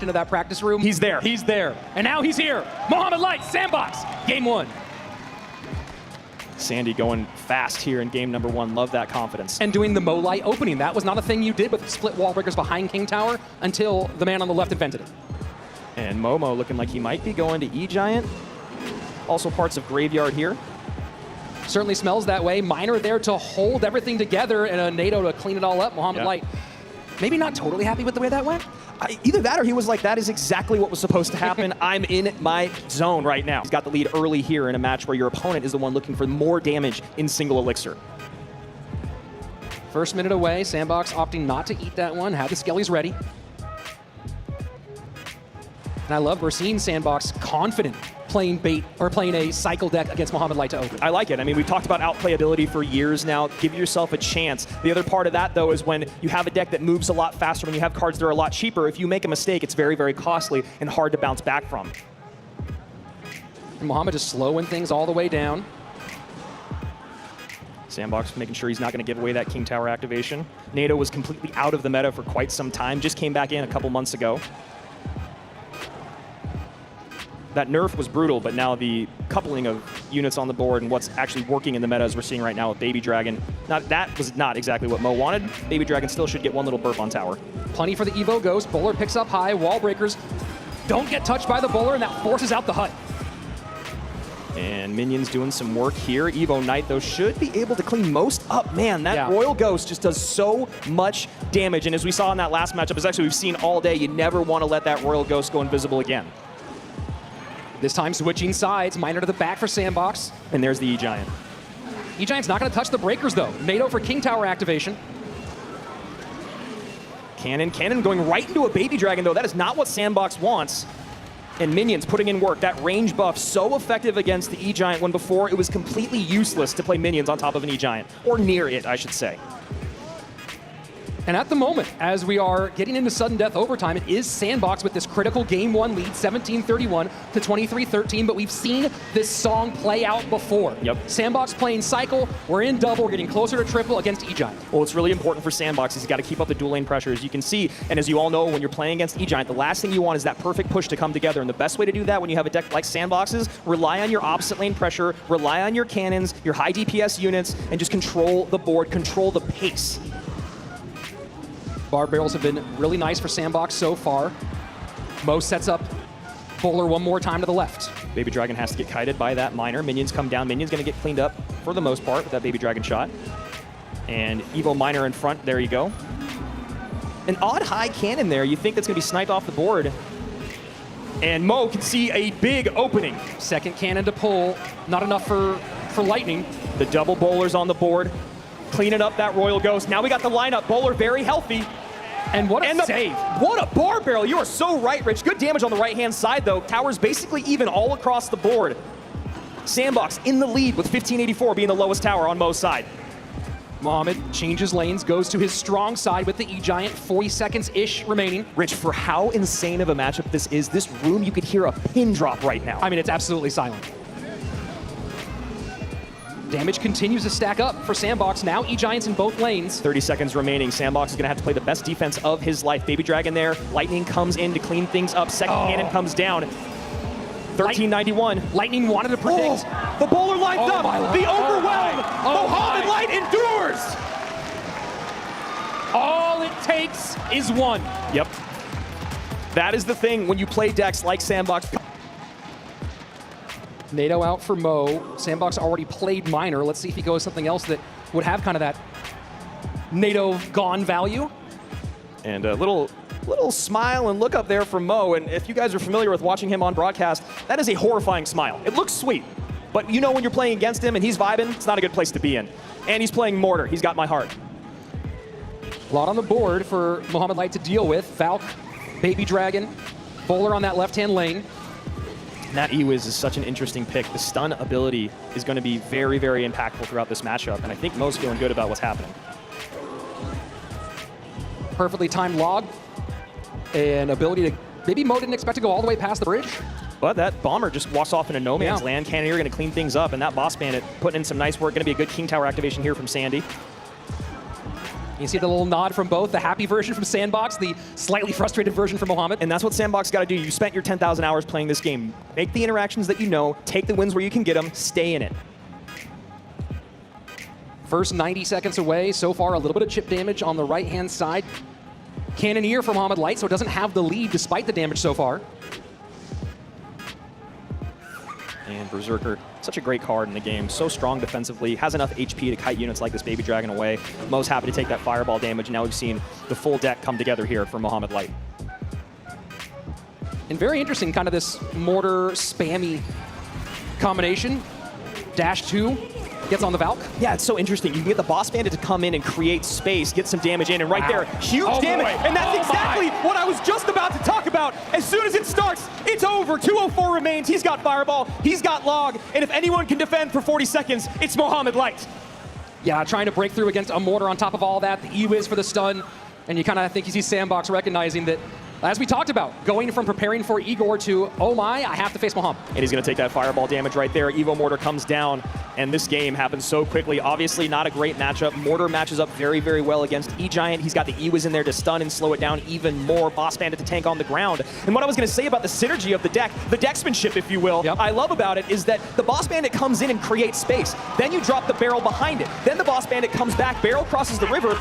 walked into that practice room. He's there. He's there. And now he's here. Mohamed Light, Sandbox, game 1. Sandy going fast here in game number 1. Love that confidence. And doing the Mo Light opening. That was not a thing you did with split wall breakers behind King Tower until the man on the left invented it. And Momo looking like he might be going to E-Giant. Also parts of Graveyard here. Certainly smells that way. Miner there to hold everything together and a NATO to clean it all up. Mohamed Light, maybe not totally happy with the way that went. Either that or he was like, that is exactly what was supposed to happen. I'm in my zone right now. He's got the lead early here in a match where your opponent is the one looking for more damage in single elixir. First minute away, Sandbox opting not to eat that one, had the skellies ready. And I love we're seeing Sandbox confident playing bait or playing a cycle deck against Mohamed Light to open. I like it. I mean, we've talked about outplayability for years now. Give yourself a chance. The other part of that, though, is when you have a deck that moves a lot faster, when you have cards that are a lot cheaper, if you make a mistake, it's very, very costly and hard to bounce back from. And Mohamed just slowing things all the way down. Sandbox making sure he's not going to give away that King Tower activation. NATO was completely out of the meta for quite some time, just came back in a couple months ago. That nerf was brutal, but now the coupling of units on the board and what's actually working in the meta as we're seeing right now with Baby Dragon, that was not exactly what Mo wanted. Baby Dragon still should get one little burp on tower. Plenty for the Evo Ghost. Bowler picks up high. Wall breakers don't get touched by the bowler, and that forces out the hut. And Minions doing some work here. Evo Knight, though, should be able to clean most up. Man, that Royal Ghost just does so much damage. And as we saw in that last matchup, as actually we've seen all day, you never want to let that Royal Ghost go invisible again. This time switching sides, Miner to the back for Sandbox. And there's the E-Giant. E-Giant's not going to touch the breakers, though. NATO for King Tower activation. Cannon going right into a Baby Dragon, though. That is not what Sandbox wants. And Minions putting in work. That range buff so effective against the E-Giant when before it was completely useless to play Minions on top of an E-Giant. Or near it, I should say. And at the moment, as we are getting into sudden death overtime, it is Sandbox with this critical game 1 lead, 17-31 to 23-13, but we've seen this song play out before. Yep. Sandbox playing cycle, we're in double, we're getting closer to triple against E-Giant. Well, it's really important for Sandbox is he's got to keep up the dual lane pressure, as you can see, and as you all know, when you're playing against E-Giant, the last thing you want is that perfect push to come together, and the best way to do that when you have a deck like Sandbox's, rely on your opposite lane pressure, rely on your cannons, your high DPS units, and just control the board, control the pace. Bar barrels have been really nice for Sandbox so far. Mo sets up Bowler one more time to the left. Baby Dragon has to get kited by that Miner. Minions come down. Minions going to get cleaned up for the most part with that Baby Dragon shot. And Evo Miner in front. There you go. An odd high cannon there. You think that's going to be sniped off the board. And Mo can see a big opening. Second cannon to pull. Not enough for Lightning. The double bowlers on the board. Cleaning up that Royal Ghost. Now we got the lineup. Bowler very healthy. And what a save. What a bar barrel. You are so right, Rich. Good damage on the right-hand side, though. Tower's basically even all across the board. Sandbox in the lead with 1584 being the lowest tower on Mo's side. Mohamed changes lanes, goes to his strong side with the E-Giant. 40 seconds-ish remaining. Rich, for how insane of a matchup this is, this room, you could hear a pin drop right now. I mean, it's absolutely silent. Damage continues to stack up for Sandbox. Now E-Giants in both lanes. 30 seconds remaining. Sandbox is going to have to play the best defense of his life. Baby Dragon there. Lightning comes in to clean things up. Second cannon comes down. 1391. Lightning wanted to predict. Oh, the bowler lines up. The overwhelm. Mohamed Light endures. All it takes is one. Yep. That is the thing when you play decks like Sandbox. NATO out for Mo. Sandbox already played Miner. Let's see if he goes something else that would have kind of that NATO gone value. And a little smile and look up there from Mo. And if you guys are familiar with watching him on broadcast, that is a horrifying smile. It looks sweet, but you know when you're playing against him and he's vibing, it's not a good place to be in. And he's playing Mortar. He's got my heart. A lot on the board for Mohamed Light to deal with. Valk, Baby Dragon, Bowler on that left-hand lane. And that E-Wiz is such an interesting pick. The stun ability is going to be very, very impactful throughout this matchup, and I think Mo's feeling good about what's happening. Perfectly timed log. An ability to... Maybe Mo didn't expect to go all the way past the bridge. But that Bomber just walks off into no man's land. Cannoneer going to clean things up, and that Boss Bandit putting in some nice work. Going to be a good King Tower activation here from Sandy. You see the little nod from both, the happy version from Sandbox, the slightly frustrated version from Mohamed. And that's what Sandbox got to do. You spent your 10,000 hours playing this game. Make the interactions that you know, take the wins where you can get them, stay in it. First 90 seconds away. So far, a little bit of chip damage on the right-hand side. Cannoneer from Mohamed Light, so it doesn't have the lead despite the damage so far. And Berserker, such a great card in the game. So strong defensively, has enough HP to kite units like this Baby Dragon away. Mo's happy to take that fireball damage. Now we've seen the full deck come together here for Mohamed Light. And very interesting, kind of this mortar spammy combination. Dash 2 gets on the Valk. Yeah, it's so interesting. You can get the Boss Bandit to come in and create space, get some damage in, and right there, huge damage. Boy. And that's exactly what I was just about to talk about. As soon as it starts, it's over. 204 remains. He's got Fireball, he's got Log, and if anyone can defend for 40 seconds, it's Mohamed Light. Yeah, trying to break through against a mortar on top of all that. The E-Wiz for the stun. And you kind of think you see Sandbox recognizing that, as we talked about, going from preparing for Igor to, oh my, I have to face Mohamed. And he's going to take that fireball damage right there. Evo Mortar comes down, and this game happens so quickly. Obviously, not a great matchup. Mortar matches up very, very well against E-Giant. He's got the E-Wiz in there to stun and slow it down even more. Boss Bandit to tank on the ground. And what I was going to say about the synergy of the deck, the decksmanship, if you will, I love about it is that the Boss Bandit comes in and creates space. Then you drop the barrel behind it. Then the Boss Bandit comes back, barrel crosses the river,